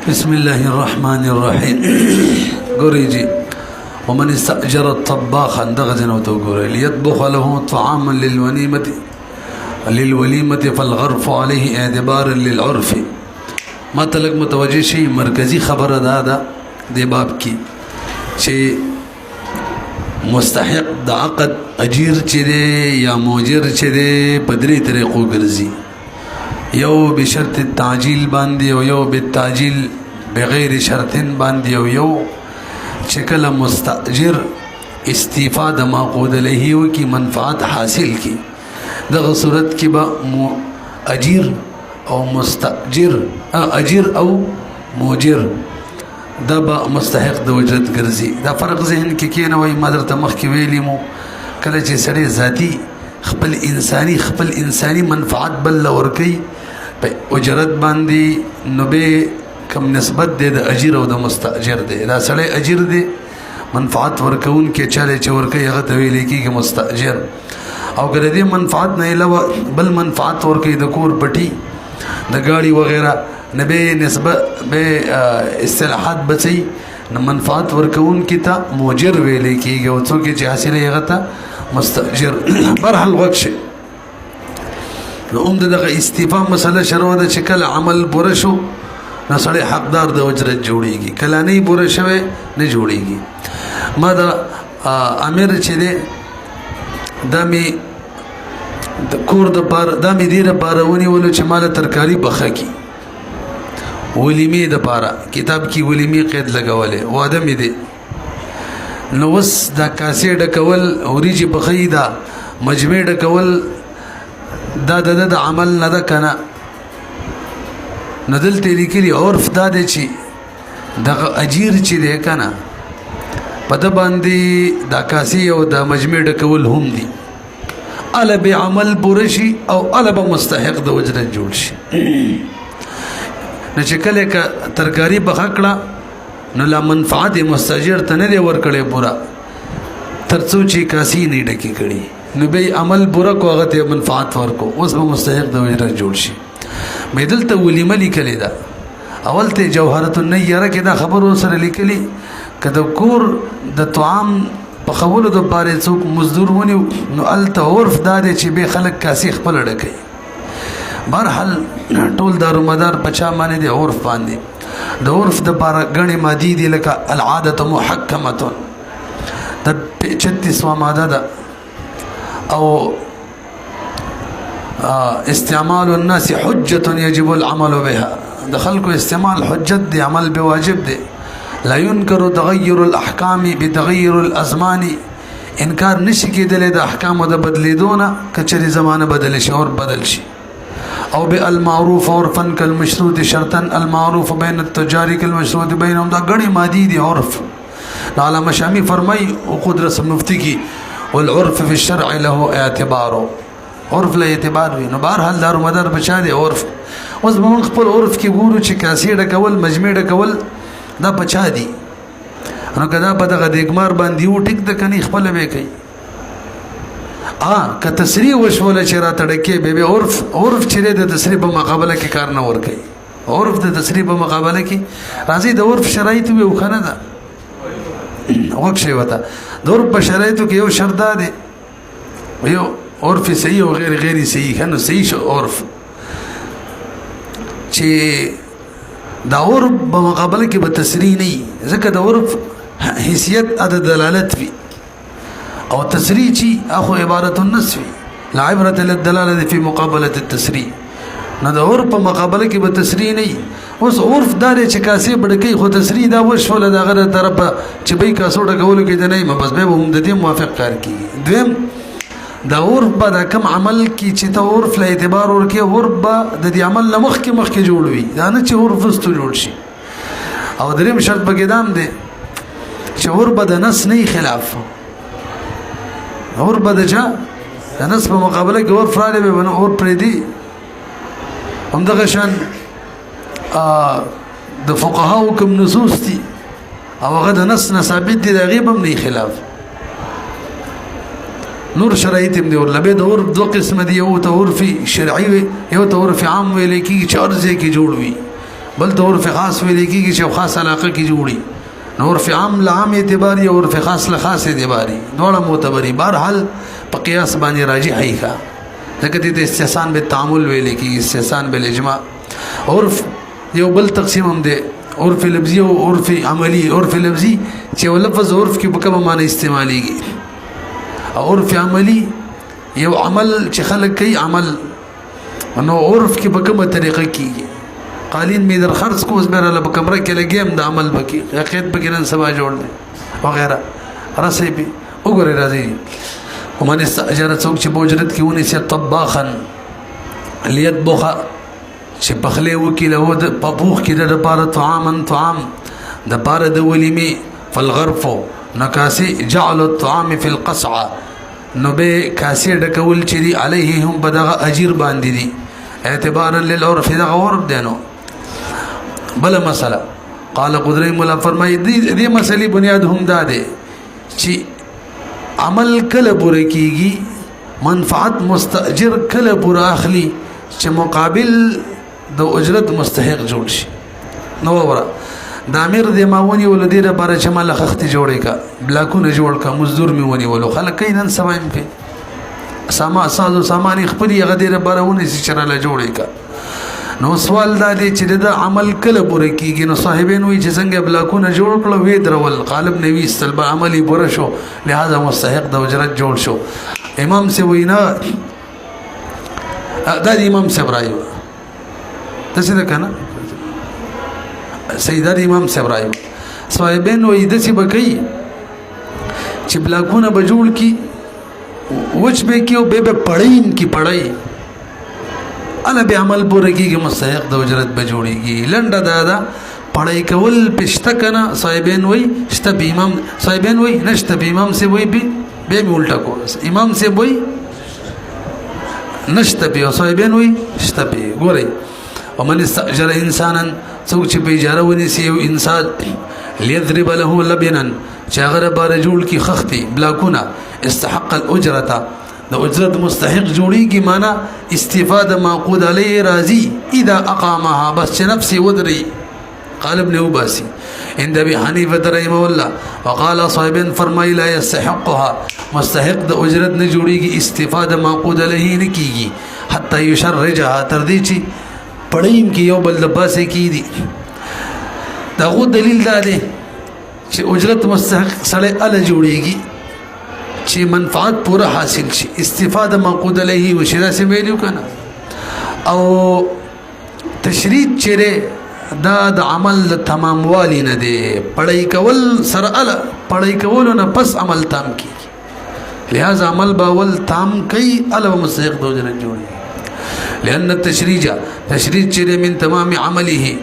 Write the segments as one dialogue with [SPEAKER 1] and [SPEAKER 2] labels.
[SPEAKER 1] بسم الله الرحمن الرحيم. قريجي ومن استأجر الطباخ دغزن وتوقر ليطبخ له طعاما للوليمة فالغرف عليه اعتبار للعرف. ما تلق متوجه شيء مركزي خبر دادا دي باب کی چه مستحق د عقد اجیر چه ده یا موجر چه ده پدری طریقو گرزی، یو بشرط التعجیل باندې او یو بالتعجیل بغیر شرط باندې او یو چکل مستاجر استفاده معقود له کی منفعت حاصل کی. دغه صورت کې با اجیر او مستاجر اجیر او موجر دا با مستحق د اجرت ګرځي. دا فرق ذهن کې کینه وای مدر ته مخ کې ویلی مو کله چې سړی ذاتی خپل انساني منفعت بل ورکی په اجرت باندې نو به کم نسبت دی د اجیر او د مستاجر دی. دا سړی اجیر دی منفعت ورکون کې چاله چې ورکی هغه ته ویل کېږي مستاجر، او ګره دې منفعت نه علاوه بل منفعت ورکی د کور پټي د گاڑی وغیرہ نبی نسبت به اصطلاحات بچي نو منفعت ورکون کی تا موجر ویلې کیږي او څوک چې حاصله یې غته مستاجر. برحال وقشه نو دغه استفاء مسله شروع ده چې کله عمل پوره شو نو سړی حقدار د اجرت جوړیږي، کله نه پوره شوه نه جوړیږي. ما دا امیر چې ده د می د کور د پار د می دی د پارونی ولو چې مال ترکاری بخه کی ولیمه د پارا کتاب کی ولیمه قید لګولې واده می دی نو وس دا کاسې ډکول اوریجی بخیدا مجمع ډکول دا د عمل نه ده کنه. ندل تیری کلی عرف دا دی چې دغه اجیر چې دی کنه په د باندې دا کاسې او د مجمع ډکول هم دي الا به عمل پرشي او الا به مستحق د اجرت جوړ شي. نه چې کله ک ترکاری بخکړه نو لا منفعت مستاجر ته نه دی ورکړې پورا ترڅو چې کاسي نه ډکی کړي نو به عمل پورا کوغه ته منفعت ورکو اوس به مستحق د اجرت جوړ شي. مېدل ته ولیمه لیکلې ده اول ته جوهرت النیره کې دا خبر سره لیکلي کده کور د طعام په خولو د بارې څوک مزدور ونی نو الته عرف دا دی چې به خلک کاسي خپل ډکې. برحال ټول دارو مدار بچا باندې دی عرف باندې د عرف د بار غنی مادي دی لکه العاده محکمه د 36 ماده ده او استعمال الناس حجه يجب العمل بها. د خلکو استعمال حجت دی عمل به واجب دی. لا ينكر تغير الاحکام بتغير الازمان، انکار نشي کېدلی د احکام د بدلیدونه کچري زمانه بدل شي او بدل شي. او بالمعروف عرفا كالمشروط شرطا المعروف بين التجار كالمشروط بينهم دا غني مادي دي عرف. علامه شامی فرمای او قدرت مفتی کی والعرف في الشرع له اعتبار، عرف له اعتبار وي. نو بهر حال دار مدار بچا دي عرف. اوس موږ خپل عرف کې ګورو چې کاسې ډکول مجمع ډکول دا بچا دي نو کدا په دغه دګمار باندې و ټیک د کني خپل به کوي که تسریع وشول چې را تړکې به عرف چې د تسریع په مقابله کې کار نه ور کوي. عرف د تسریع په مقابله کې راځي د عرف شرایط وي او خنه ده وښه وتا د عرف په شرایطو کې یو شرط ده یو عرف صحیح او غیر صحیح کنه صحیح شو عرف چې دا عرف په مقابله کې به تسریع نه ځکه د عرف حیثیت د دلالت وي او تسریع چی اخو عبارت النص وي لا عبرت للدلاله في مقابله التسریع. نه د عرف په مقابله کې به تسریع نه. اوس عرف دار چې کاسې بډکې خو تسریع دا وشول د غره طرف چې به کاسو ډکول کې نه ما بس به هم د دې موافق کار کوي. دویم دا عرف به د کم عمل کې چې ته عرف له اعتبار ورکې عرف به د دې عمل نه مخکې جوړوي دا نه چې عرف واستو جوړ شي. او دریم شرط به ګدام دی چې عرف به د نص نه خلاف عرف به د جا د نص په مقابله کې عرف را لوي ونه عرف پرې دی. همدغه شان د فقهاو کوم نصوص دي او هغه د نص نه ثابت دي د غیب هم نه خلاف. نور شرایط هم دی ور لبه د عرف دو قسم دي یو ته عرف شرعي یو ته عرف عام ویل کی چې ارزه کې جوړ وي بل ته عرف خاص ویل کېږي چې خاص علاقه کې جوړي نو عرف عام له عام اعتباري او عرف خاص له خاص اعتباري دواړه معتبري بهرحال په قیاس باندې راجح هيخه ځکه دې استحسان به تعامل ویل کېږي استحسان به اجماع عرف یو بل تقسیم هم دی عرف لفظي او عرف عملی عرف لفظي چې لفظ عرف کې په کومه معنی استعماليږي او عرف عملی یو عمل چې خلک کوي عمل نو عرف کې په کومه طریقه کېږي قالین می در خرڅ کو اوس بیره په کمره کې لګیم د عمل بکی حقیقت به نن سبا جوړ دی وغیرہ رسې به وګورئ راځي ومن استاجر څوک چې بوجرت کې ونی سي طباخا ليطبخ چې بخله وکیله و د پبوخ کې د لپاره طعام د لپاره د ولیمه فالغرف نکاسي جعل الطعام في القصعه نو به کاسي ډکول چې دی عليه هم بدغه اجر باندې دي اعتبارا للعرف دغه عرف دینو بل مسله قال قدري مولا فرمای دې مسلې بنیاد هم داده چې عمل کله پوره کیږي منفعت مستاجر کله پوره اخلي چې مقابل د اجرت مستحق جوړ شي نو ورا د امیر د ماونی ولدي لپاره چې مال خخت جوړې کا بلاکونه جوړ کا مزدور می ونی ولو خلک کینن سمایم په سازو سامان خپل یغه د لپاره ونی چې چراله جوړې کا نو سوال دا دی چې د عمل کله پوره کیږي نو صاحبین وی چې څنګه بلاکونه جوړ کړو وې درول غالب نوی استلب عملی پوره شو لہذا مستحق د اجرت جوړ شو امام سے وینا دا امام سے برایو تاسو دا کنه سیدار امام سے برایو صاحبین وی د څه بکی چې بلاکونه بجوړ کی وچ به کیو به پړین کی پړای انا به عمل پوره کیږي مستحق د اجرت به جوړیږي لنډه دا پړای کول پښته کنه صاحبین وای شته امام صاحبین وای نشته امام سے وای به الټا کو امام سے وای نشته به صاحبین وای شته به ګورئ ومن استاجر انسانا څوک چې په اجاره ونیسي یو انسان ليضرب له لبنا چې هغه بار جوړ کی خختي بلاکونه استحق الاجره د اجرت مستحق جوړیږي معنا استفاده معقود علی راضی اذا اقامها بس نفسي ودري قال ابن اباسي عند ابي حنيفه رحمه الله وقال صاحبين فرمای لا يستحقها مستحق د اجرت نه جوړیږي استفاده معقود علیه نه کیږي حتى يشرجها تر دې چې پړیم کې یو بل لباسه کی دي دا غو دلیل دا دی چې اجرت مستحق سره ال جوړیږي چې منفعت پورا حاصل شي استفاده منقود علیه وشدا سے ویلو کنه او تشریط چره دا د عمل تمام والی نه دی پړای کول سره ال پړای کول نه پس عمل تام کی لہذا عمل باول تام کوي ال مستحق دوجن جوړي لأن التشريج تشريج چره من تمام عمله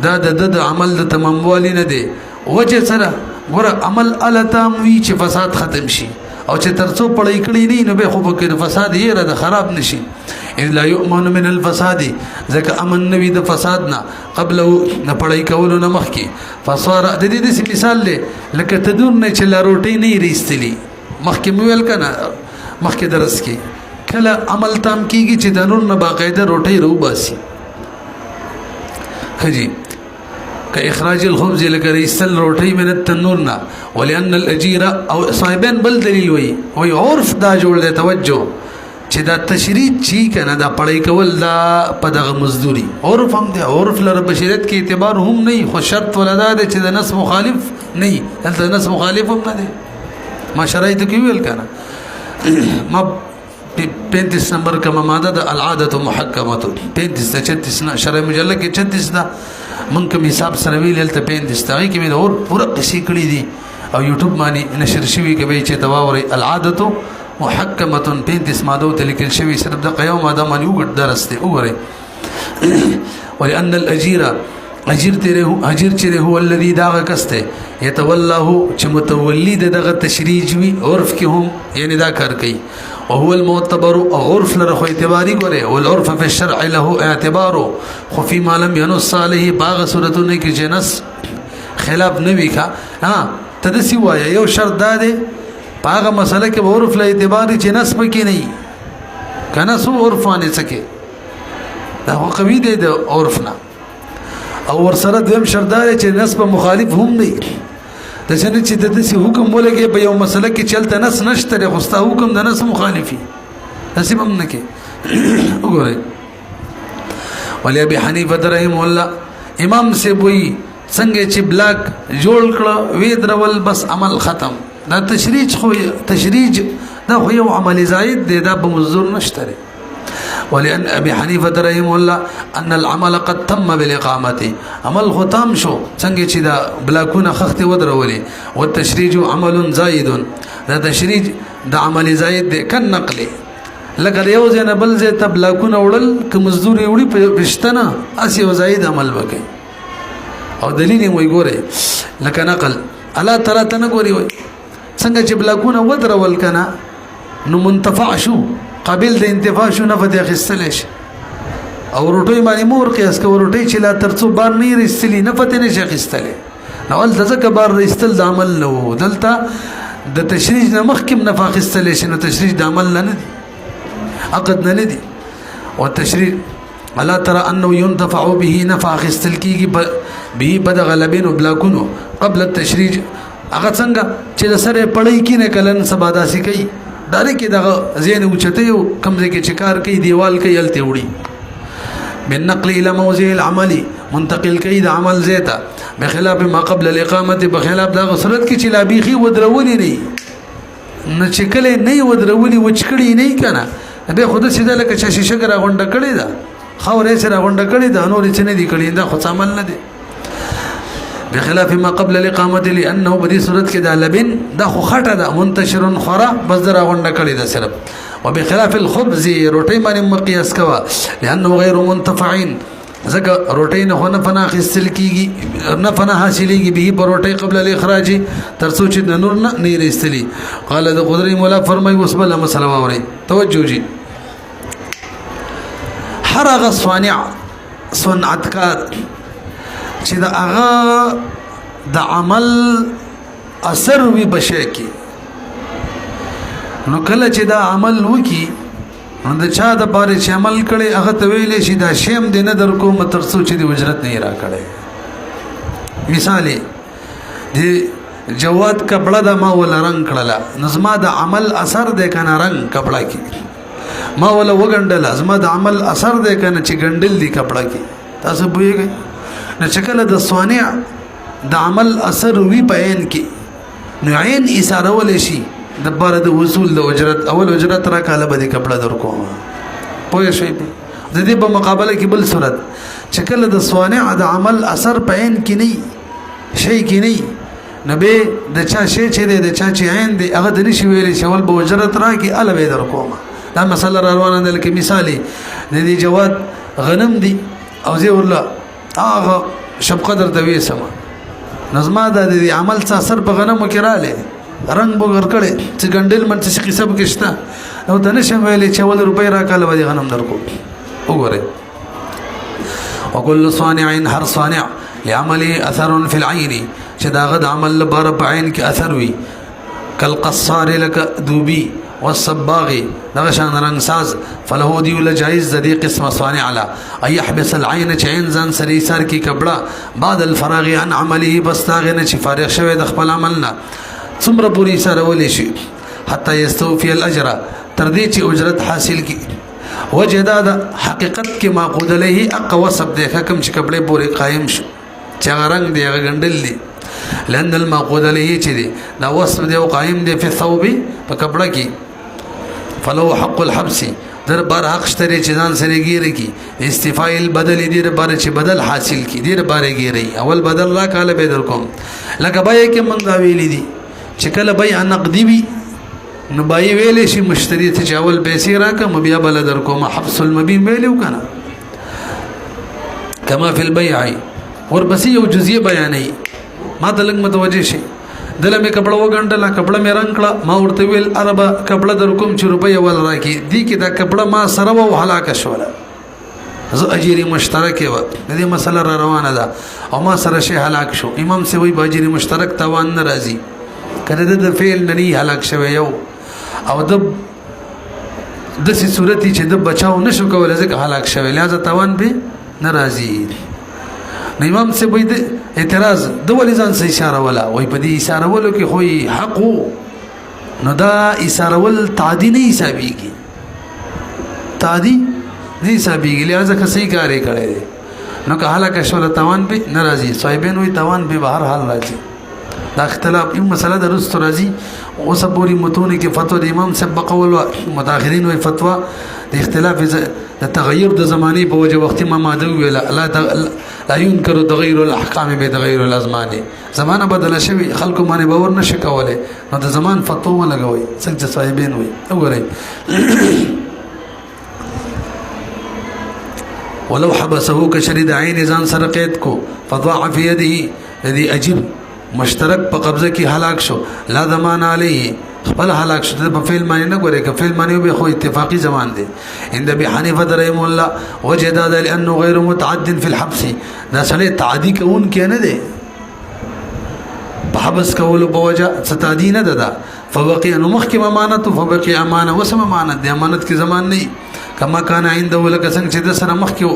[SPEAKER 1] دا د عمل تمام والی نه دی وجه سره ګور عمل ال تام وی چې فساد ختم شي او چې ترڅو پړای کړی نه نو به خو به د فساد یې را د خراب نشي اذ لا يؤمن من الفساد ځکه امن نوی د فساد نه قبل نه پړای کولو نه مخکي فصار د دې مثال لکه تدور نه چې لا روټي نه ریستلی مخکې مویل کنه مخکې درس کې کله عمل تام کیږي چې د نور نه باقاعده روټي رو باسي خجی كإخراج الخبز لكريستل روٹي من التنور نا ولأن الأجير أو صاحبين بل دليل وي عرف دا جوړ دے توجه چې دا تشریط چی کنه دا پړای کول دا پدغه مزدوري عرف هم دی عرف لره بشریت کې اعتبار هم نه خو شرط ولدا ده چې د نص مخالف نه دلته نص مخالف هم نه دی ما شرایط کې ویل کنه ما 35 نمبر کما ماده د العاده محکمه 35 36 شرع مجلد کې 36 دا من کوم حساب سره ویل ته 35 تاغي کې مې اور پوره قصې کړې دي او یوټیوب باندې نشر شوی کې به چې تواوري العاده محکمه 35 ماده ته لیکل شوی صرف د قیام ماده باندې وګړ درس ته وګورئ ولأن الاجير اجر چره هو الذي داغ کسته يتولاه چې متولي دغه تشریج وی عرف کې هم یعنی دا کار کوي وهو المعتبر عرف لره خو اعتباري ګره والعرف في الشرع له اعتبار خو فيما لم ينص عليه باغ صورتونه کې جنس خلاف نوي کا ها تدسي وایا یو شرط دا دی باغ مسله کې عرف له اعتبار جنس پکې نه کنه سو عرفانه سکے دا خو قوی دی د عرفنا او ورسره دویم شردار چې نس په مخالف هم دی د څنګه چې د دې حکم ولګي په یو مسله کې چلته نس نشته د خوستا حکم د نس مخالفي نصیب هم نه کې وګورئ ولی ابي حنیفه رحمه الله امام سے وی څنګه چې بلاک جوړ کړه وی درول بس عمل ختم دا تشریج دا خو یو عمل زائد دی دا به مزور نشته ولأن أبي حنيفة رحمه الله أن العمل قد تم بالإقامة عمل ختام شو څنګه چې دا بلاکونه خخت ودرولي والتشريج عمل زائد دا تشريج دا عمل زائد دی کن نقل لکه یو ځای نه بل ځای ته بلاکونه وړل که مزدوري وړي پښتنه اسی زائد عمل وکړي او دلیل یې وای ګوره لکه نقل الله تعالی ته نه ګوري وای څنګه چې بلاکونه ودرول کنه نو منتفع شو قابل د انتفاع شو نه فدی اخیستل شي او روټي باندې مور قیاس کو روټي چې لا ترڅو بار نه رسلی نه فتنه نشي اخیستل نو ول ځکه بار رسل د عمل نو دلته د تشریج نه مخکم نه اخیستل شي نو تشریج د عمل نه دي عقد نه دي او تشریج الا ترى انه ينتفع به نفع اخیستل کیږي به بد غلبین او بلاکونو قبل التشریج هغه څنګه چې د سره پړی کینه کلن سباداسي کوي داره کې دغه زین اوچته یو کمزې کې چکار کوي دیوال کوي الته وړي من نقل الى موضع العمل منتقل کوي د عمل زیتا بخلاف ما قبل الاقامه بخلاف دغه صورت کې چې لا بيخي ودرولي نه چکلې نه ودرولي وچکړي نه کنه به خود سیده لکه چې شیشه ګره غونډه کړي دا خورې سره غونډه کړي دا نور څه نه دي کړي دا خو عمل نه دي بخلاف ما قبل الاقامه لانه بدي صورت کې دا لبن دا خو خټه ده منتشر خورا بس درا غونډه کړي ده صرف وبخلاف الخبز روټي باندې مقياس کوا لانه غیر منتفعين ځکه روټي نه نه فنا خستل کیږي نه فنا حاصلېږي به روټي قبل الاخراج ترڅو چې نور نه رسلي قال د قدري مولا فرمای وسبل مسلم اوري توجه جي حرغ صانع صنعتکار چې دا هغه د عمل اثر وي بشه کې نو کله چې دا عمل وکي نو د چا د باره چې عمل کړي هغه ته ویلې شي دا شیم دې نه در کوم ترڅو چې د اجرت نه را کړي مثال دی جواد کپڑا دا ما ول رنگ کړلا نظم د عمل اثر دې کنه رنگ کپڑا کې ما ول وګندل ازما د عمل اثر دې کنه چې ګندل دی کپڑا کې تاسو بوئګي نو شکل د صانع د عمل اثر وی پاین کې نو عین اشاره ول شي د بار د وصول د اجرت اول اجرت را کاله به کپڑا در کوم پوه شئ د دې په مقابله کې بل صورت شکل د صانع د عمل اثر پاین کې نه شي کې نه نبه د چا شي چې د چا چې عین دی هغه د نشي ویلې شول به اجرت را کې اله به در کوم دا مثلا روانه ده لکه مثالی د دې جواد غنم دی او زه والله هغه شب قدر د وې سم نظم د عمل څه اثر په غنمو کې رااله رنگ بغیر کړي چې ګندل من څه قصه بکشتا او د نشم ویلې چې ول روپۍ را کاله به غنم درکو وګوره وكل صانع هر صانع لعمله اثر في العين چې دا غد عمل لپاره په عین کې اثر وي کل قصار لك دوبي والصباغ دغه شان رنگ ساز فله دی ول جائز د دې قسمه صانع علا اي يحبس العين عين ځان سری سر کی کپڑا بعد الفراغ عن عمله بس تاغه نه چې فارغ شوی د خپل عملنا څومره پوری سره ولې شي حتی یستوفي الاجر تر دې چې اجرت حاصل کی وجدا د حقیقت کې معقود له اقوا وسب د حکم چې کپڑے پوری قائم شو چې رنگ دی غندل دي لأن المعقود له چې دی دا وسب دی او قائم دی په ثوب په کپڑا کې فلو حق الحبس در بار حق شتري چې ځان سره ګیره کی استفاء البدل دې بار چې بدل حاصل کی دې بار ګیره اول بدل را کاله به در کوم لکه بای کې موږ دا ویلې دي چې کله بای نقدي وي نو بای ویلې شي مشتری ته چې اول پیسې راکم بیا بل در کوم حبس المبيع ویلو کنه کما فی البيع ورپسې یو جزئیه بیانې ما دلنګ متوجه شي دله مې کپڑا وګڼډلا کپڑا مې رنگ کړه ما ورته ویل عربه کپڑا در کوم چې روپۍ ول راکی دی کې دا کپڑا ما سره و هلاک شوله زه اجری مشترک و دې مسله را روانه ده او ما سره شي هلاک شو امام سی وی باجری مشترک توان ناراضي کړه د فعل نه هلاک شوی یو او د دسي صورتي چې د بچاو نشو کولای ځکه هلاک شوی لہذا توان به ناراضي امام سے وای د اعتراض د ولې ځان سه اشاره ولا وای په دې اشاره ولو کې خو حق نو دا اشاره ول تعدی نه حسابيږي تعدی نه حسابيږي لہذا که صحیح کار یې کړی نو که حالا که شول توان به ناراضي صاحبین وای توان به بهر حال راځي دا اختلاف یو مسله درست راځي او سبوري متون کې فتوا د امام سب قول متأخرین وای فتوا د اختلاف د تغیر د زمانه په وجه وخت ما ماده ویل لا ينكر تغير الاحکام به تغیر الازمان زمانه بدل شوی خلکو باندې باور نشي کولای نو د زمان فتوا لګوي څنګه صاحبین وای وګورئ ولو حبسه كشريد عين ځان سره قید کو فضاع في يده الذي اجر مشترک په قبضه کې هلاک شو لا ضمان علیه خپل هلاک شو په فعل معنی نه ګوري که فعل معنی به خو اتفاقی زمان دي عند ابي حنيفه رحم الله وجد هذا لانه غير متعد في الحبس دا سره تعدی کوون کې نه دي په حبس کول په وجه ستادی نه ده فبقي انه محكم امانته فبقي امانه وسم امانت دي امانت کې زمان نه کما کان عنده ولک څنګه چې د سره مخ کې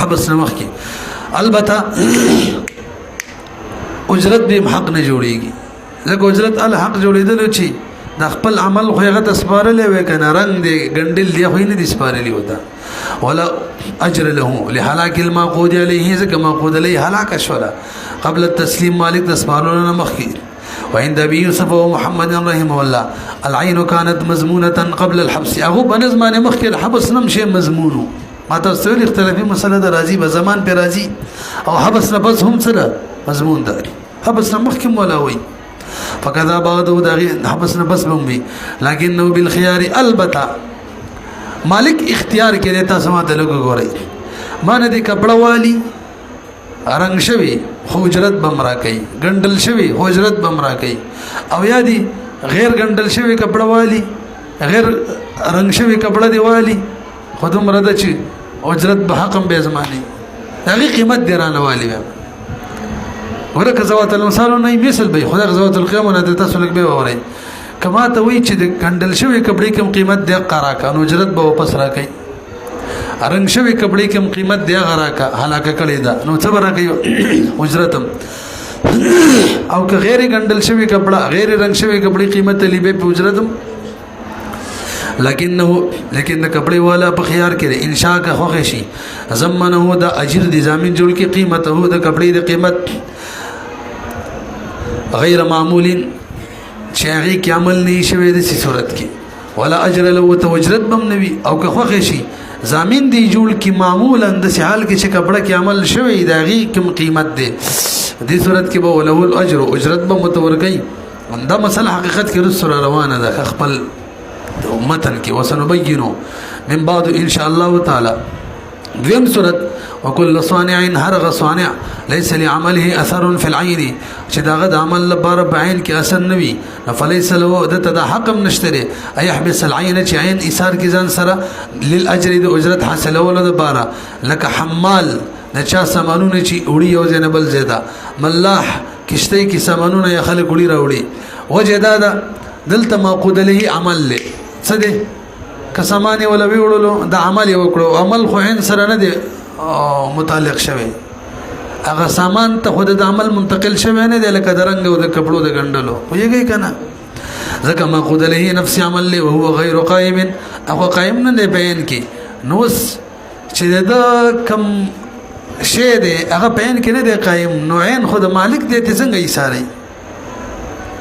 [SPEAKER 1] حبس نه مخ کې البته اجرت به حق نه جوړيږي ځکه اجرت ال حق جوړېدل چې د خپل عمل خو هغه تسپارلې وې کنه رنگ دی ګندل دی خو نه دي سپارلې وتا ولا اجر له لهلاك المعقود عليه ځکه معقود عليه هلاك شولا قبل التسليم مالک تسپارلو مخکي وعند ابي يوسف ومحمد رحمه الله العين كانت مضمونه قبل الحبس هغه بنظمانه مخکي الحبس نمشه مضمونو ما تاسو اختلافي مسله د راضي په زمان په راضي او حبس نه بس هم سره مضمون ده حبس نه مخکم ولا وي فكذا بعده دغه حبس نه بس بم وي لكنه بالخيار البته مالک اختیار کړي تاسو ماته لګو غوري ما نه دي کپڑا والی رنگ شوی حجرت بمرا کوي ګندل شوی حجرت بمرا کوي او یادي غیر ګندل شوی کپڑا والی غیر رنگ شوی کپڑا دی والی خودم رده چې اجرت به حقم به زمانه هغه قیمت درانه والی ورکه زوات المثال نه مثل به خدای زوات القيامه نه تاسو لګ به وره کما ته وی چې د ګندل شوی کپڑې کوم قیمت دی قرا کا نو اجرت به واپس راکې رنگ شوی کپڑې کوم قیمت دی غرا کا هلاکه کړي دا نو صبر راکې اجرتم او که غیر ګندل شوی کپڑا غیر رنگ شوی کپڑې قیمت لیبه په اجرتم لیکن کپڑے والا په خيار کې انشاء کا خوښ شي زمنه دا اجر دي ضامن جوړ کې قیمت هو د کپڑے د قیمت غیر معمول شاغي کې عمل نه شوی د صورت کې ولا اجر له توجرت بم نوي او که خوښ شي ضامن دي جوړ کې معمولا د حال کې چې کپڑا کې عمل شوی داغي کوم قیمت دي د صورت کې به له الاجر اجرت به متورګي دا مسله حقیقت کې رسول روانه ده خپل متن کې وسنبينه من بعد ان شاء الله تعالى ذم سورت وكل صانع هرغ صانع ليس لعمله اثر في العين چې داغه د عمل لپاره بعین کې اثر نوي فليس له د حق نشتري اي يحبس العين چې عین اثار کې ځان سره للاجر د اجرت حاصلولو لپاره لك حمال د چا سامانونه چې وړي او زنبل زیاده ملاح کشته کې سامانونه یا خلک وړي راوړي وجدادا دلته معقود له عمل له سده کسمانه ولا ویړلو د عمل وکړو عمل خو ان سره نه دی متعلق شوی هغه سامان ته خود د عمل منتقل شوی نه دی لکه درنګ او د کپړو د ګندلو ویږي کنه ځکه ما خود له نفس عمل له او هو غیر قائم هغه قائم نه دی بیان کی نوس چې دا کم شی دی هغه بیان کې نه دی قائم نوعین خود مالک دی څنګه یې ساري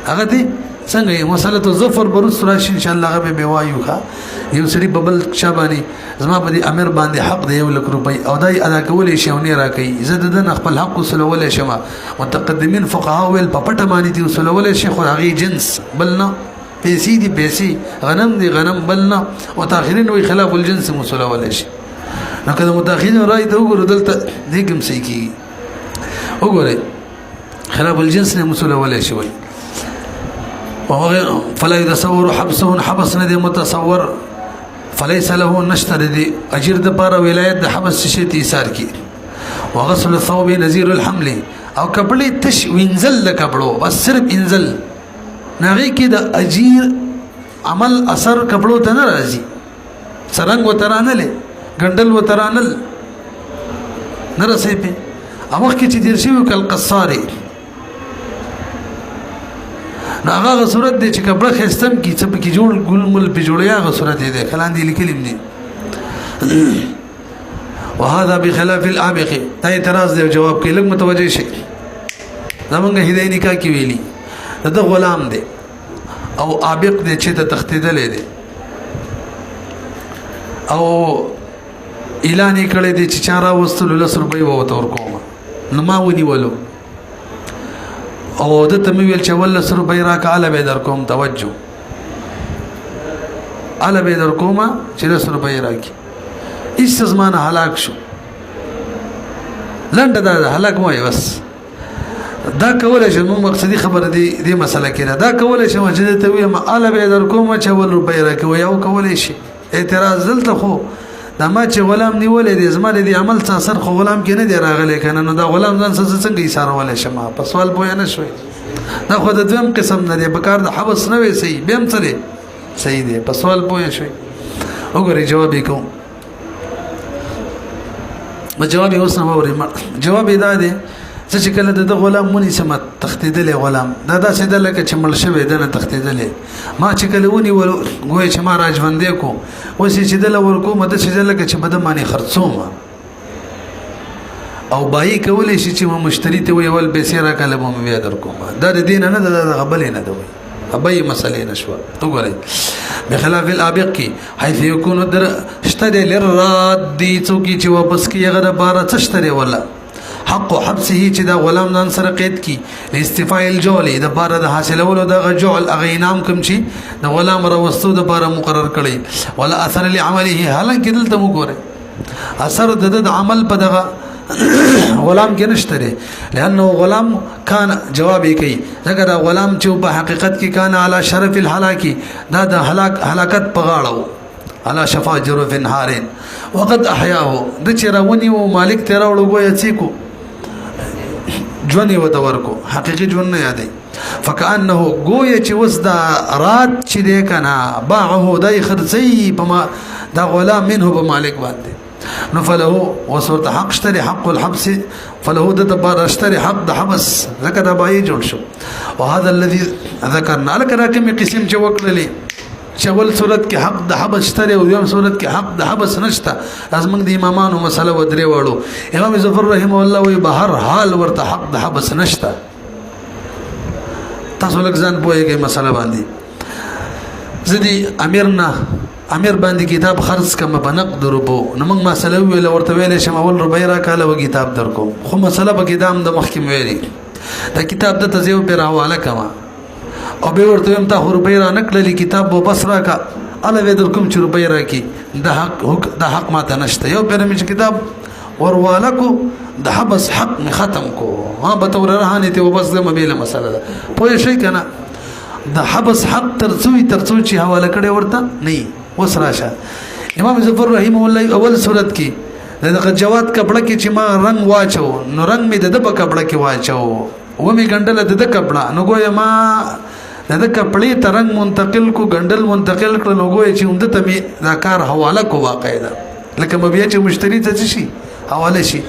[SPEAKER 1] هغه دی څنګه مسله الظفر برس راشي ان شاء الله غو به وایو کا یو سری ببل شابانی زما په دې امیر باندې حق دی 1 لک روپۍ او دای ادا کولې شونه راکې زه د خپل حق وسولول شمه متقدمین فقها ول په پټه باندې دی وسولول شي خو هغه جنس بلنا پیسې دي پیسې غنم دي غنم بلنا او تاخرین وی خلاف الجنس وسولول شي نو کله متاخرین راي ته وګورو دلته دې کوم شي کی وګوره خلاف الجنس نه وسولول شي وي فلا يتصور حبسه حبس نه متصور فليس له نشتر دي اجر د بار ولایت د حبس شي تیثار کی وغسل الثوب نذير الحمل او کپڑے تش وینزل د کپڑو بس صرف انزل نغی کی د اجیر عمل اثر کپڑو ته ناراضي سرنګ و ترانل ګندل و ترانل نه رسې پې او وخت کې چې تېر شوي کالقصارې نو هغه صورت دی چې کپړه ښایسته هم کي څه پکې جوړ ګل مل پې جوړوي هغه صورت یې دی ښه لاندې لیکلي هم دي وهذا بخلاف الآبق دا اعتراض دی جواب کوي لږ متوجه شي زمونږ هدایي نکاح کې ویلي د غلام دی او آبق دی چې ته تښتېدلی دی او اعلان یې کړی دی چې چا راوستلو 10 روپۍ به ورته ورکوم نو ما ونیولو او دته مې ویل چې اول 10 روپۍ راکړه هله به یې درکوم توجه هله به یې درکومه چې 10 روپۍ راکړي هېڅ زما نه هلاک شو لنډه دا ده هلاک مه وایه بس دا کولی شم مونږ مقصدي خبره دې مسله کې ده دا کولی شم چې درته ووایم هله به یې درکومه چې اول روپۍ راکړي وایي او کولی شي اعتراض دلته خو دا ما چې غلام نیولی دی زما د دې عمل څه اثر خو غلام کې نه دی راغلی که نه نو دا غلام ځان څنګه ایسارولی شم په سوال پوه نه شوی دا خو د دویم قسم نه دی په کار د حبس نه وی صحیح بیا هم څه دی صحیح دی په سوال پوه شوی وګورئ جواب یې کوم جواب یې اوس نه واورئ جواب یې دا دی زه چې کله د غلام ونیسم تښتېدلی غلام دا داسې ده لکه چې مړ شوی ده نه تښتېدلی ما چې کله ونیولو ګویا چې ما را ژوندی کو اوس یې چې دله ورکوم داسې ده لکه چې په ده باندې خرڅوم او بایي کولی شي چې ما مشتري ته ویې ول پیسې راکړه به مې بیا درکوم دا د دې نه نه ده دا دغه بلې نه ده وایي ابي مسئله نشوه وګورئ بخلاف الابق کی حيث يكون در اشتري للراد دي څوک چې واپس کی هغه د بار څه اشتري ولا حق حبسه چې دا غلام نن سره قید کی استفاء الجول د بار د حاصلولو د جعل اغه انعام کوم چې د غلام راوستو د بار مقرر کړي ولا اثر لعمله حالانکه دلته وګورئ اثر د عمل په دغه غلام کې نشته لانه غلام کان جواب کوي ځکه دا غلام چې په حقیقت کې کان علی شرف الهلاکی دا د هلاکت په غاړه على شفا جرف نهارين وقد احياه د چرونی او مالک تیرا وړو یڅیکو ژوند یو تورکو حقيقي ژوند نه یادای فكانه گویا چې وس دا رات چې د کنا باعه دای خرڅي په دا غلام منه په مالک باندې نو فله وصورت حق اشتري حق الحبس فله دبر اشتري حق د حبس ذکر بای جوړ شو وهذا الذي ذكرنا لك راکم قسم چې وکړلې چول صورت کې حق د حبس اشتري او یم صورت کې حق د حبس نشته ازمن د امامانو مسله ودرې وړو امام ظفر رحم الله وی بهر حال ورته حق د حبس نشته تاسو لږ ځان پوهیږئ مسله باندې زدي امیر باندې کتاب خرڅ کم په نقد روپو نو موږ مسله ویل ورته ویل شم اول روپۍ راکاله و کتاب درکو خو مسله په کتاب د مخکې ویلي دا کتاب د تزیو پر حواله کما او به ورته هم تا روپۍ را نکړلې کتاب و بس راکا اله به درکوم چې روپۍ راکی د حق ماته نشته یو پر مې کتاب ورواله کو د حبس حق می ختم کو ها به تور رهانه ته و بس د مبيله مسله ده پوه شئ کنه د حبس حق ترڅو چې حواله کړي ورته نه وسراشه امام ظفر رحم الله اول صورت کې دغه جواد کپڑا کې چې ما رنگ واچو نو رنگ می د په کپڑا کې واچو و می ګندل د کپڑا نو ګویا ما د کپړې ترنګ منتقل کو ګندل منتقل کړ نو ګویا چې هم د ته دا کار حواله کو واقعا لکه مبیا چې مشتری ته شي حواله شي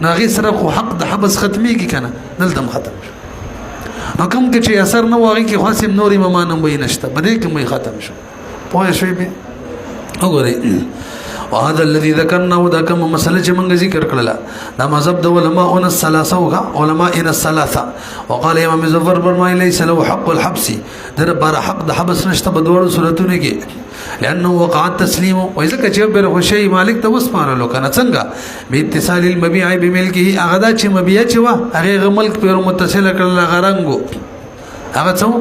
[SPEAKER 1] نو غي سره خو حق د حبس ختمي کی کنه دلته ختم شو نو کوم چې اثر نه واغی کې خاصم نوري ممانم وي نشته بده کې ختم شو پوه شوي به وګورئ وهذا الذي ذكرناه دا کوم مسله چې موږ ذکر کړل دا مذهب د علماء الثلاثه علماء الثلاثه وقال امام ظفر فرمای ليس له حق الحبس در بار حق د حبس نشته په دوه صورتونو کې لانه وقع التسليم واذا كتب به شيء مالک ته وسپارلو کنه څنګه به اتصال المبيع بملكه اغدا چې مبيع چې وا هغه ملک پر متصل کړل غرنګو هغه څو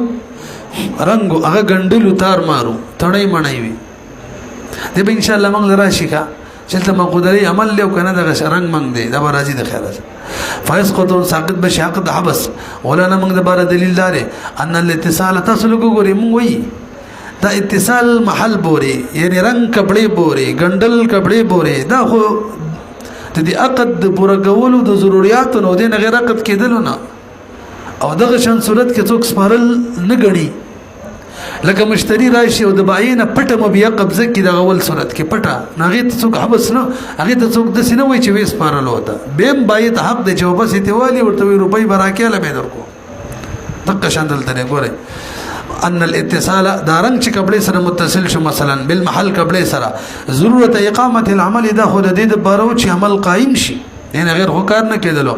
[SPEAKER 1] رنگو هغه ګندلو تار مارو تړای مړای وي دې به ان شاء الله موږ راشي کا چې ته مقدري عمل له کنه دغه رنگ موږ دی دا راځي د خیرات فاسقط ساقط بشاق د حبس ولا موږ د بار دلیل دار ان الاتصال تسلق ګوري موږ وي دا اتصال محل بوري یعنی رنگ کپڑے بوري ګندل کپڑے بوري دا خو د دې عقد پوره کولو د ضرورت نو د غیر عقد کېدل نه او دغه شان صورت کې څوک سپارل نه غړي لکه مشتری راشي او د بایع نه پټه مبیع قبضه کړي د اول صورت کې پټه نو هغې ته څوک حبس نه هغې ته څوک داسې نه وایي چې ویې سپارلو ته بیا هم بایع ته حق دی چې واپس یې تېوالي ورته وایي روپۍ به راکېله به یې درکړو دقه شان دلته دی ګورئ ان الاتصال دارنګ چې کپړې سره متصل شو مثلا بالمحل کپړې سره ضرورت اقامت العمل دا خو د دې دپاره و چې عمل قایم شي نه غیر خو کار نه کېدلو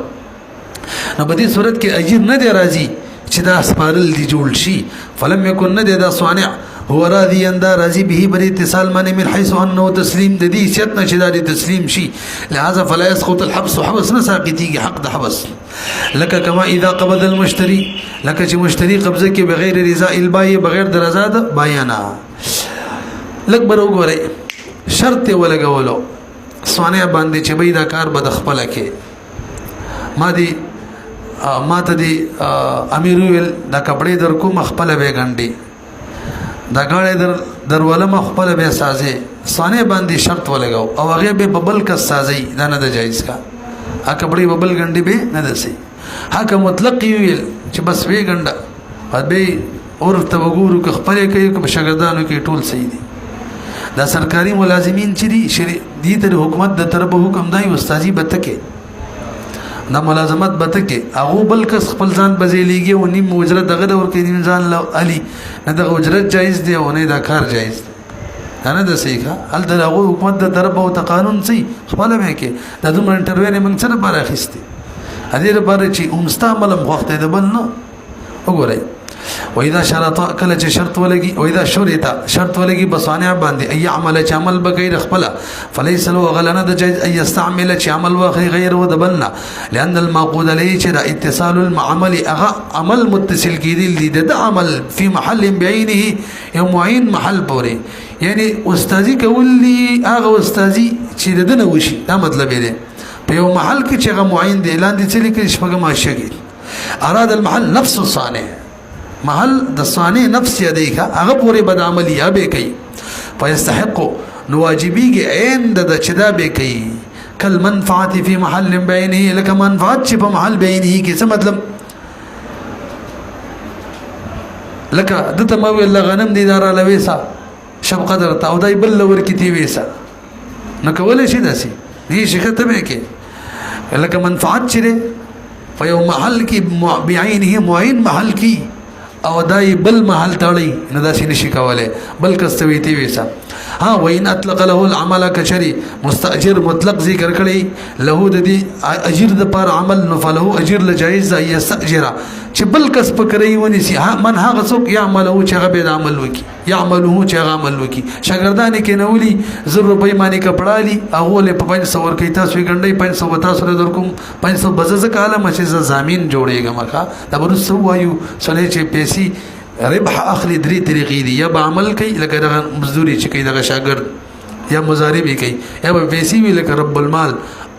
[SPEAKER 1] نو په دې صورت کې اجر نه دی راځي چې دا سپارل دي جوړ شي فلم يكن نه دی دا صانع هو راضي اندا راضي به بر اتصال من من حيث انه تسلیم د دې شرط نه چې دا تسلیم شي لہذا فلا يسقط الحبس حبس نه ساقطيږي حق د حبس لکه کما اذا قبض المشتري لکه چې مشتری قبضه کې بغیر رضا البایع بغیر د رضا د بایانا لک برو غره شرط ولګولو صانع باندې چې به دا کار بد خپل کې ما ته دی امیر ویل دا کپڑے در کوم خپل به غنډي دا غاړه درواله مخپل به سازي صانع باندې شرط ولګاو او هغه به ببل کا سازي دا نه جایز کا ا کپڑے ببل غنډي به نه دسي حق مطلق ویل چې بس وی غنډه به اور ته وګورو که خپل کوي که شاګردانو کې ټول صحیح دي دا سرکاري ملازمین چې دي ته حکومت د طرفه حکم دی استادي بتکه دا ملازمت بتکه هغه بل کس خپل ځان بزیلیږي او نیم اجرت دغه ور کې نیم ځان علي نه د اجرت جایز دی او نه دا کار جایز دی نه د صحیح هل د هغه حکومت د طرفه او قانون سي خپل مې کې د دوه انټرویو نه موږ سره بار اخیسته ا دې لپاره چې مستعمل وخت د بل نه وګورئ واذا شرط کله چې شرط ولګي او اذا شرط ولګي بصانع باندې اي عمل چې عمل بغیر خپل فليس له غلنه د جایز اي استعمل چې عمل واخي غیر و دبلنا لان المعقود عليه چې اتصال المعمل عمل متصل کیدل د عمل في محل بعينه یو معین محل پورې یعنی استاذي کولی هغه استاذي چې دنه وشي دا مطلب دی په یو محل کې چې هغه معین دی اعلان دي چې لیکل شپږم شګي اراد المحل نفس الصانع محل د صانع نفس یادیکا هغه پورې بد عملی یا به کوي فیستحق نواجبیږي عین د چدا به کوي کل منفعت فی محل بینه لك منفعت چې په محل بینه کې څه مطلب لکه دته مو ویل غنم دي دار لويسا شب قدر تا او دای بل ور کی تی ویسا نو کولای شي داسي دې شي ته به کې لکه منفعت چې په یو محل کې بعینه معین محل کې او دای بل محل تړي نه داسې نشي کوله بل کستوي تی ویسا ها وین اطلق له العمل کشری مستاجر مطلق ذکر کړي له د دې اجر د پر عمل نو فله اجر لجائز یستاجر چې بل کس پکړی ونی سي من هغه څوک یعمل او چې هغه به عمل وکي یعملو چې هغه عمل وکي شاګردان کې نولي زر روپۍ باندې کپړالي هغه له 500 ور کوي تاسو ګنډي 500 تاسو در کوم 500 بزز کاله مشه زمين جوړيږم کا دا ورسو وایو سره چې پیسې ربح اخلي درې طریقې دي یا به عمل کوي لکه د مزدوري چې کوي د شاګرد یا مضاربي کوي یا به پیسې وی لکه رب المال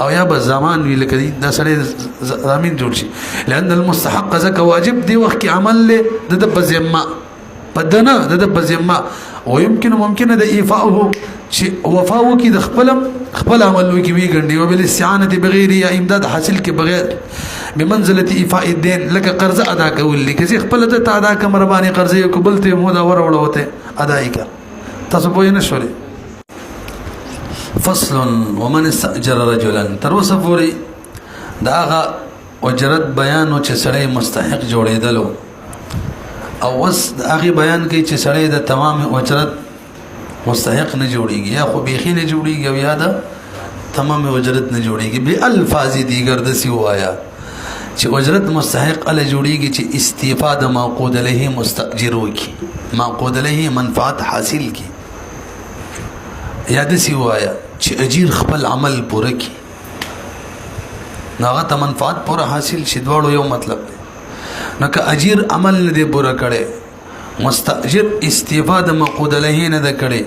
[SPEAKER 1] او یا به زمان وی لکه دا سره زمين جوړ شي لأن المستحق زکه واجب دی وخت کې عمل له د بذمه بدنه د بذمه ويمكن ممکن د ایفاءه چې وفاو کې د خپل عمل وی کې وی ګڼي او بل استعانه بغیر یا امداد حاصل کې بغیر بمنزله ایفاء الدين لك قرض ادا کول لکه چې خپل ته ادا کوم رباني قرض یو قبول ته مو دا وروړوته اداي کا تاسو په نه شولې فصل ومن استاجر رجلا تروسه پوری داغه اجرت بیان او چې سړی مستحق جوړېدلو او وس هغه بیان کوي چې سړی د تمام اجرت مستحق نه جوړیږي یا خو بيخي نه جوړیږي او یا د تمام اجرت نه جوړیږي به الفاظ دیگر د سی وایا چې اجرت مستحق ال جوړیږي چې استفاده معقود له مستاجر وکي معقود له منفعت حاصل کی یا د سی وایا چې اجیر خپل عمل پوره کی ناغه ته منفعت پوره حاصل شي دواړو یو مطلب دی نو که اجیر عمل نه دی پوره کړي مستاجر استفاده معقود له نه ده کړي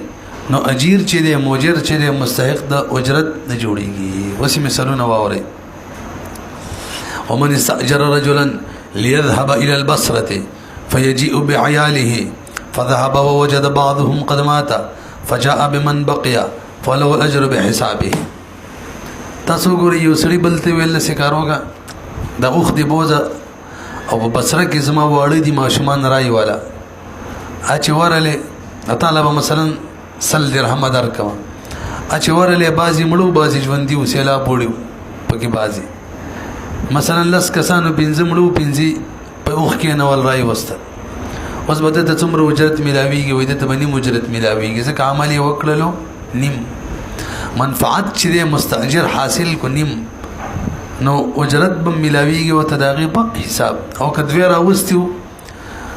[SPEAKER 1] نو اجیر چې دی موجر چې دی مستحق د اجرت نه جوړیږي وسی مثالونه واوري ومن استأجر رجلا ليذهب إلى البصرة فيجيء بعياله فذهب ووجد بعضهم قد مات فجاء بمن بقي فله الأجر بحسابه تاسو ګورئ یو سړي بلته ویل سکاروګه د اوخ دی بوزه او په بصره کې زما واړه دي ماشومان راي والا اچ ورله طالب مثلا سل درهم درکوا اچ ورله بازي مړو بازي ژوندۍ وسیلا پوړو پکې بازي مثلا لس کسانو پنځه مړو پنځه په اوخ کې نول راي وسته اوس به ته څومره اجرت ملاويږي وې ته باندې اجرت ملاويږي ځکه عملي وکړلو نیم منفعت چې مستاجر حاصل کو نیم نو اجرت به ملاويږي او تداغي په حساب او کدوې راوستیو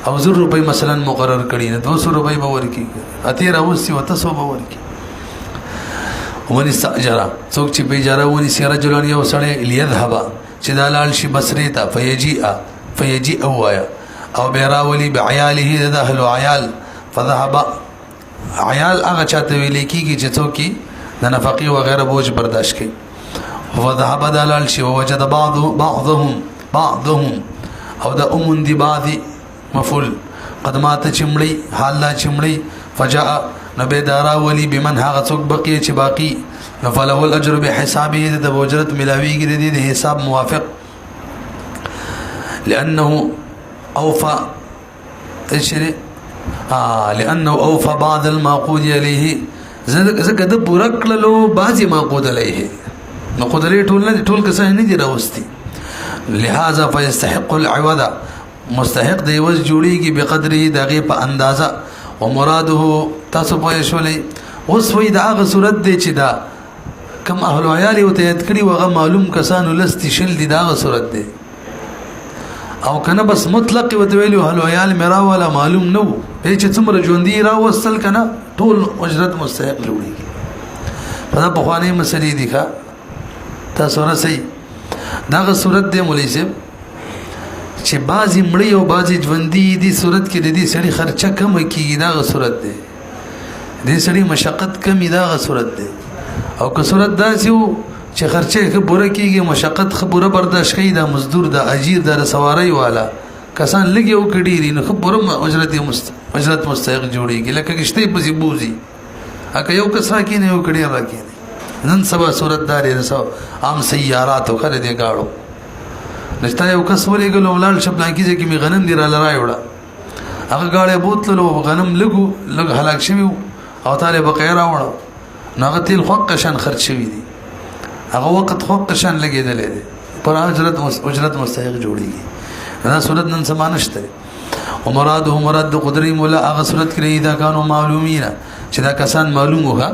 [SPEAKER 1] او 100 روپۍ مثلا مقرر کړي نه 200 روپۍ به ورکی اته راوستي او 300 به ورکی ومن استاجر څوک چې به اجاره ونی سره جلان یو سړی لیذهب چې دلال شي بصری ته فيجيء وایا او بیراولی بعیاله د اهل عیال فذهب عیال هغه چاته ویل کیږي چې څوک د نفقې و غیره بوج برداشت کوي وذهب دلال شي ووجد بعضهم او د امون دی بعضی مفعول قدمات چمړي حال لا چمړي فجاء نبي دارا ولي بمن هغه څوک بقي چې باقي فله الاجر بحسابه د اجرت ملاويږي د حساب موافق لانه اوفى لانه اوفى بعض المعقود عليه زکه د پورا کړلو بعضي معقود عليه نو قدرت ټول کسه نه دي راوستي لہذا فيستحق العوض مستحق دی وز جوړیږي بقدره دغه په اندازه ومراده تاسو په شولې اوس وې دغه صورت دی چې دا کم اهل عیال او ته کړي وغه معلوم کسانو لستي شل دی دغه صورت دی او کنه بس مطلق وتویلو اهل عیال میرا ولا معلوم نو به چې څومره ژوندۍ را وصل کنه ټول اجرت مستحق جوړیږي په بخوانی مسلې دي ښا تاسو راسي دغه صورت دی مولوی صاحب چې بازي مړی او بازي ژوندۍ دي صورت کې د دې سړي خرچه کم کیږي دغه صورت دی دې سړي مشقت کم دغه صورت دی او که صورت داسې وو چې خرچه خبره کیږي مشقت خبره برداشت کوي دا مزدور دا اجیر دا سواری والا کسان لګي او کډيري نو خبره اجرت مستحق جوړيږي لکه کشته په بوزي اګه یو کس راکې نه یو کډي راکې نن سبا صورت داري رسو عام سیارات او خره دي گاړو نشته یو کس ولېګلو ولال شپلان کیږي چې می غنم دی را لړای وړه هغه گاړې بوتلو غنم لګ هلاک شوی او طالب بقیرا وړه ناغه تیل خو قشن خرج شوی دي هغه وخت خو قشن لګیدل دي پر اجرت مستحق جوړیږي دا صورت نن سمانشته ومراده مراد قدرت مولا هغه صورت کړی دا کانو معلومین چې دا کسان معلوم وها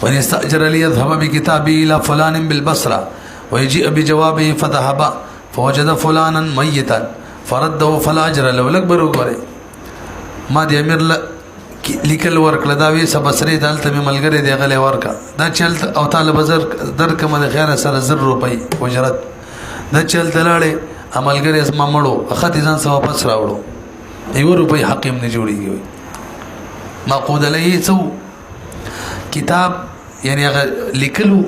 [SPEAKER 1] ونستاجر ليذهب بكتابه الى فلان بالبصره ويجيء بجوابه فذهب فوجد فلانا ميتا فرده فلا اجر له الاكبر وګره ما دې امیر لیکل ورکړه دا وی سبسری دالته ملګری دی غلې ورکا دا چلت او طالب زر در کوم د خیره سره 100 روپۍ اجرت دا چلت لاړې عملګری اسما مړو اخته ځان سو واپس راوړو 1 روپۍ حقیم نه جوړیږي معقود علیه څو کتاب یعنی هغه لیکلو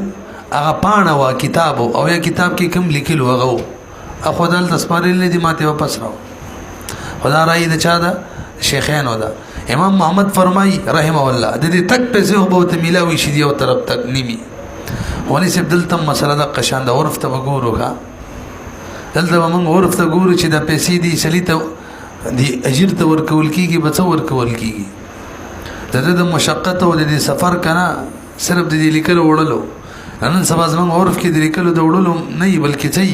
[SPEAKER 1] هغه پاڼه وا کتاب او یا کتاب کې کوم لیکلو هغه اخو دل تسپارل دي ماته واپس راو خدا راي د چا دا شیخین ودا امام محمد فرمای رحمه الله د دې تک پیسې او بوت ملاوي شي دی او طرف تک نیمی ونی سب دلته مسله د قشان د عرف ته وګوروها دلته موږ عرف ته ګورو چې د پیسې دی سلیته دی اجر ته ورکول کیږي به څو ورکول کیږي د مشقت او د سفر کنه صرف د لیکل وړلو نن سبا زموږ عرف کې د لیکلو د وړلو نه بلکې څه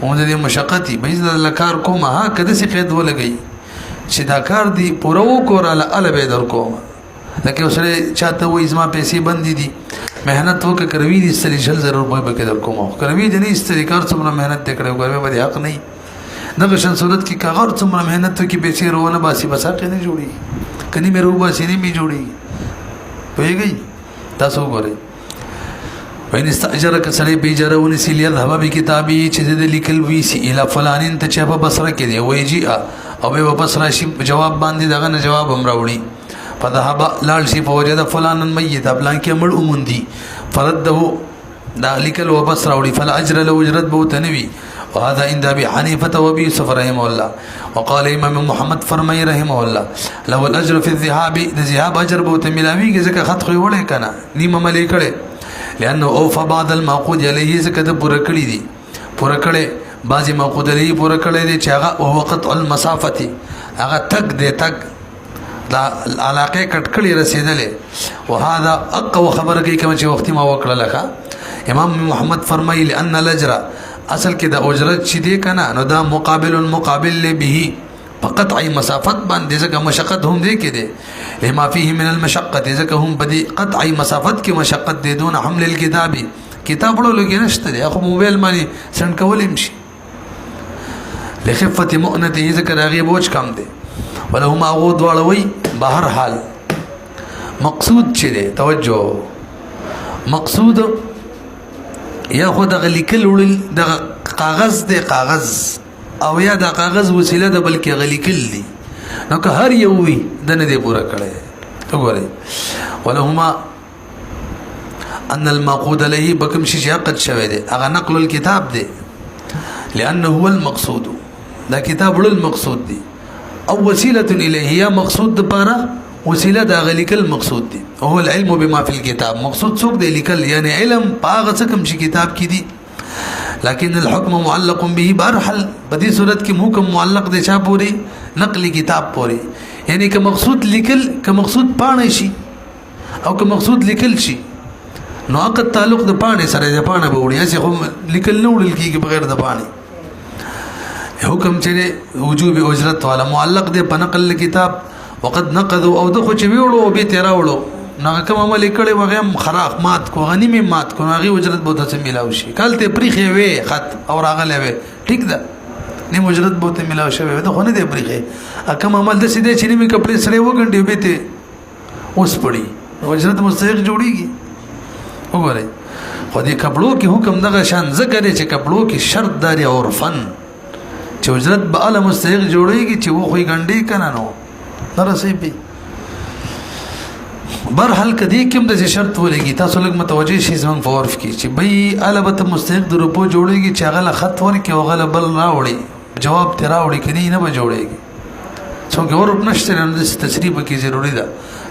[SPEAKER 1] او د مشقتي به د لکار کومه ها کده سي قید ولګي چې دا کار دی پوره وکوراله ال به در کوم لکه اوسره چاته وې زما پیسې بندې دي مهنت وکړه کروي دي سړي شل ضرور به کې در کوم کروي دي نه استری کار څومره مهنت وکړو کوي به حق نه دغه شان صورت کې کاغور څومره مهنت وکي پیسې روانه باسي بساقه نه جوړي کني مې روبا سینې می جوړي پېږي تاسو وګورئ وین استاجرک سړی بیجره ونسی لیذهب بکتابی چې د لیکل وی سی الی فلانین ته چې په بصره کې دی ویجی او به واپس راشي جواب باندې دغه نه جواب هم راوړي فذهب لال شي فوجد فلان میت بلان کې مړ اومندي فرده دا لیکل واپس راوړي فلا اجر له اجرت بو تنوي وهذا عند ابي حنيفه وابي يوسف رحمه الله وقال امام محمد فرمي رحمه الله لو الاجر في الذهاب ذهاب اجر بو تملاوي ځکه خط خو وړه کنه نیمه ملي کړي لانه اوفى بعض المعقود عليه ځکه د پوره کړی دي پوره کړي بعضی معقود عليه پوره کړي دي چې هغه وقت المسافه هغه تک دې تک دا علاقه کټکړی رسیدلې وهذا اقوى خبر کوي کوم چې وخت ما وکړه لکه امام محمد فرمایي لأن الاجر اصل کې د اجرت چې دی کنه نو دا مقابل به فقط ای مسافت باندې ځکه مشقت هم دی کې دی لما فيه من المشقه ځکه هم بدی قطعی مسافت کې مشقت دی دون حمل الكتاب کتاب وړلو کې نشته دی خو موبایل باندې سند کول شي لخفه مؤنته ذکر هغه بوج کم دی ولهما غود واړوي بهر حال مقصود چې دی توجه مقصود یا خود غلیکل وړل د کاغذ دی کاغذ او یا د کاغذ وسیله د بلکې غلیکل دي نو که هر یو وي د نه دی پوره کړی وګورئ ولهما ان المعقود له بكم شي عقد شوی دی هغه نقل الكتاب دی لانه هو المقصود دا کتاب المقصود دی او وسيله الیه یا مقصود لپاره وسیله دا غلیکل مقصود دی او العلم بما في الكتاب مقصود څوک دی لیکل یعنی علم پاغه څه کوم شي کتاب کې دی لكن الحكم معلق به برحل بدی صورت کې حکم معلق دی چا پوری نقلی کتاب پوری یعنی که مقصود لیکل که مقصود پانه شي او که مقصود لیکل شي نو عقد تعلق د پانه سره د پانه به وړي چې هم لیکل نه وړل کیږي بغیر د پانه حکم چې وجوب اجرت والا معلق دی په نقل کتاب وقد نقضوا او دغه چې ویړو به تیراوړو نو کوم عمل کړي وغه خراق مات کو غنیمه مات کو هغه اجرت بہت څه ملاوي شي کالته پریخي وي خط او راغله وي ټیک ده نیم اجرت بہت ملاوي شوی ده خو نه دی پریخي کوم عمل د سیده چې نیمه کپڑے سره وګنډي به ته اوس پړي اجرت مستحق جوړيږي وګورئ خو دې کپړو کې حکم دغه شان ذکر چې کپړو کې شرط داري او عرفن چې اجرت به اعلی مستحق جوړيږي چې و خو ګنډي کنه نو درسې به برحال کدی کوم د شرط ولګي تاسو لږ متوجي شئ زمون فورف کی چې بای البته مستحق د روپو جوړيږي چې هغه خط ورکي او غل بل راوړي جواب ته راوړي کدی نه به جوړيږي څنګه ورپ نشته نو د تشریح کې ضروری ده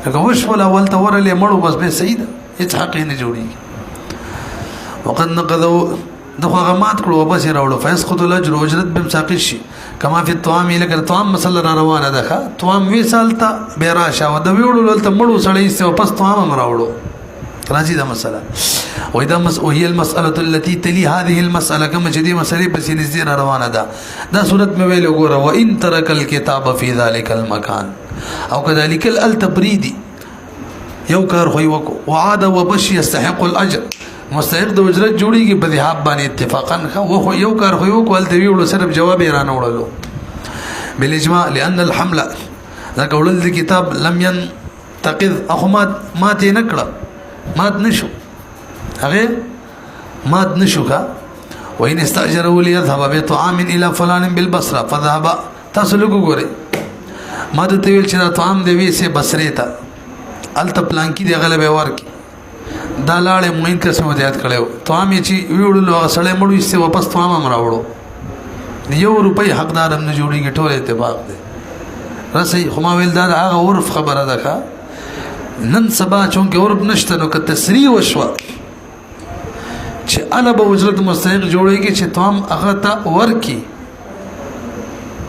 [SPEAKER 1] هغه وش ول اول ته ورلې مړو بس به صحیح ده هیڅ حق نه جوړيږي وقد نقضوا دغه غمات کړو بس راوړو فیسقط الاجر اجرت بمساقط شي کما فی الطعام لکه طعام مسله را روانه ده طعام وی سالتا بیراشه او د ویړو ته مړو سړی سه پس طعام راوړو راځي دا مسله وإذا وهي المسألة التي تلي هذه المسألة كما جدي مسألة بس نزدي روانه ده دا صورت مې ویل وګوره وان ترك الكتاب في ذلك المكان او كذلك التبريدي یو کار خو وکړو وعاد وبش يستحق الاجر مستحق د اجرت جوړیږي په ذهاب باندې اتفاقا خو یو کار خو یو کول دی ویلو صرف جواب یې رانه وړلو بالاجماع لان الحمله ذاك ولل الكتاب لم ينتقض اخمات مات نکړه مات نشو هغه مات نشو کا وان استاجروا ليذهب بطعام الى فلان بالبصره فذهب تاسو لګورئ ما د تویل چې دا طعام دی وی سه بصره ته الته پلان کې دی غلبه ورکی دا لاړې موین قسم ودیات کړو طعام چې ویړلو سړې مړو یې واپس طعام راوړو یو روپۍ حقدار هم نه جوړیږي ټول اتفاق دی رسې خو ما ویل دا هغه عرف خبره ده نن سبا چونکه عرف نشته نو که تسریع وشوه چې اله به اجرت مستحق جوړیږي چې طعام هغه ته ورکی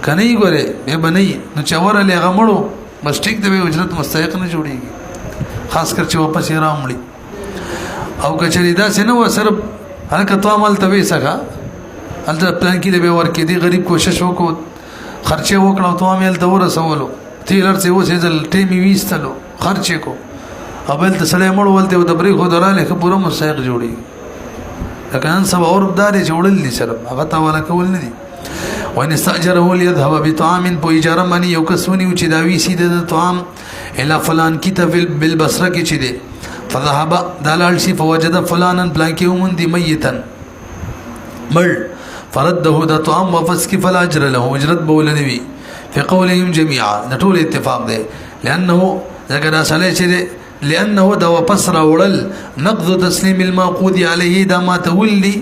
[SPEAKER 1] کني ګوره به بنئ نو چې ورلې هغه مړو بس ټیک دی اجرت مستحق نه جوړیږي خاص کر چې واپس یې راوړي او کچری دا سينه و صرف هلکه تو عمل توي سکا الته پلان کې دی ورکې دی غریب کوشش وکړو خرچه وکړو تو عمل ته ورسولو تیلر څه وسه ځل ټیمي ویستلو خرچه کو ابل ته سړی مړ ولته د بری خو دراله که پوره مستحق جوړي لکه ان سبا اور دار جوړل دي سره هغه تا ولا کول نه دي وان استاجره ليذهب بطعام په اجاره باندې یو کسونی چې دا وی سي د طعام الا فلان کتاب بالبصره کې چي دي فذهب دلال شي فوجد فلانا بلانكي ومندي ميتا مر فرده ده طعام واپس کی فلا اجر له اجرت بولنوي في قولهم جميعا نټول اتفاق ده لانه ذکر اصله چې لانه ده واپس راوړل نقض تسليم المعقود عليه دا ما تولي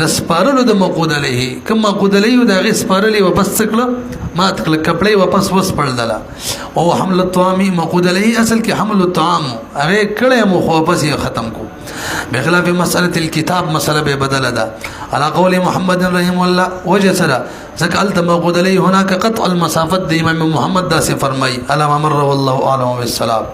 [SPEAKER 1] د سپارلو د مقود علیه کوم مقود علیه د هغې سپارلې واپس څه کړه مات کړه کپړې واپس وسپړلله او حمل الطعام مقود علیه اصل کې حمل الطعام هغې کړی مو خو واپس یې ختم کو بخلاف مسألة الكتاب مسألة بدل ده على قول محمد رحمه الله وجه سره ځکه هلته مقود علیه هناك قطع المسافت د امام محمد داسې فرمایي على ما مر والله اعلم بالصواب